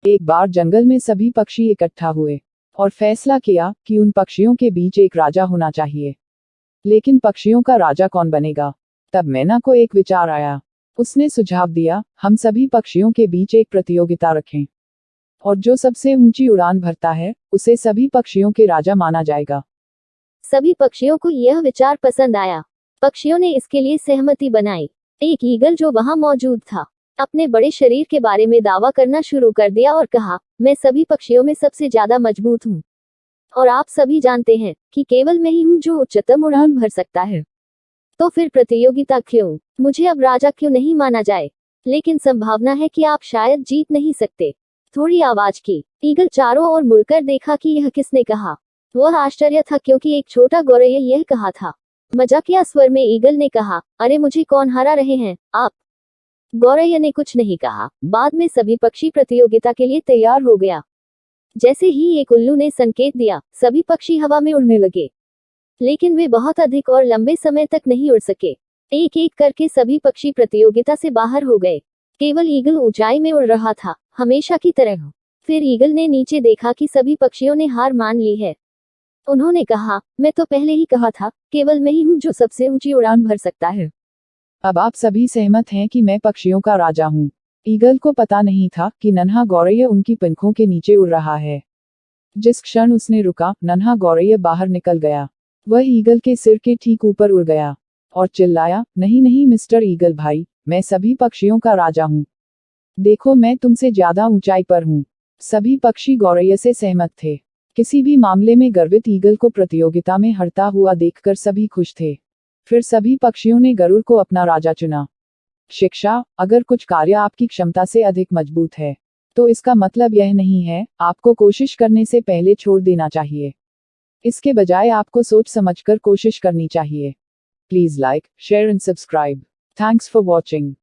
एक बार जंगल में सभी पक्षी इकट्ठा हुए और फैसला किया कि उन पक्षियों के बीच एक राजा होना चाहिए। लेकिन पक्षियों का राजा कौन बनेगा? तब मैना को एक विचार आया। उसने सुझाव दिया, हम सभी पक्षियों के बीच एक प्रतियोगिता रखें और जो सबसे ऊंची उड़ान भरता है उसे सभी पक्षियों के राजा माना जाएगा। सभी पक्षियों को यह विचार पसंद आया। पक्षियों ने इसके लिए सहमति बनाई। एक ईगल जो वहां मौजूद था अपने बड़े शरीर के बारे में दावा करना शुरू कर दिया और कहा, मैं सभी पक्षियों में सबसे ज्यादा मजबूत हूँ और आप सभी जानते हैं कि केवल मैं ही हूँ जो उच्चतम उड़ान भर सकता है। तो फिर प्रतियोगिता क्यों? मुझे अब राजा क्यों नहीं माना जाए? लेकिन संभावना है कि आप शायद जीत नहीं सकते। थोड़ी आवाज की। ईगल चारों ओर मुड़कर देखा कि यह किसने कहा। वह आश्चर्य था क्योंकि एक छोटा गौरैया यह कहा था। मजाकिया स्वर में ईगल ने कहा, अरे मुझे कौन हरा रहे हैं, आप? गौरैया ने कुछ नहीं कहा। बाद में सभी पक्षी प्रतियोगिता के लिए तैयार हो गया। जैसे ही एक उल्लू ने संकेत दिया, सभी पक्षी हवा में उड़ने लगे। लेकिन वे बहुत अधिक और लंबे समय तक नहीं उड़ सके। एक एक करके सभी पक्षी प्रतियोगिता से बाहर हो गए। केवल ईगल ऊंचाई में उड़ रहा था, हमेशा की तरह। फिर ईगल ने नीचे देखा कि सभी पक्षियों ने हार मान ली है। उन्होंने कहा, मैं तो पहले ही कहा था, केवल मैं ही हूँ जो सबसे ऊंची उड़ान भर सकता है। अब आप सभी सहमत हैं कि मैं पक्षियों का राजा हूँ। ईगल को पता नहीं था कि नन्हा गौरैया उनकी पंखों के नीचे उड़ रहा है। जिस क्षण उसने रुका, नन्हा गौरैया बाहर निकल गया। वह ईगल के सिर के ठीक ऊपर उड़ गया और चिल्लाया, नहीं नहीं मिस्टर ईगल भाई, मैं सभी पक्षियों का राजा हूँ। देखो मैं तुमसे ज्यादा ऊंचाई पर हूँ। सभी पक्षी गौरैया से सहमत थे। किसी भी मामले में गर्वित ईगल को प्रतियोगिता में हारता हुआ देखकर सभी खुश थे। फिर सभी पक्षियों ने गरुड़ को अपना राजा चुना। शिक्षा, अगर कुछ कार्य आपकी क्षमता से अधिक मजबूत है तो इसका मतलब यह नहीं है आपको कोशिश करने से पहले छोड़ देना चाहिए। इसके बजाय आपको सोच समझकर कोशिश करनी चाहिए। Please like, share and subscribe. Thanks for watching.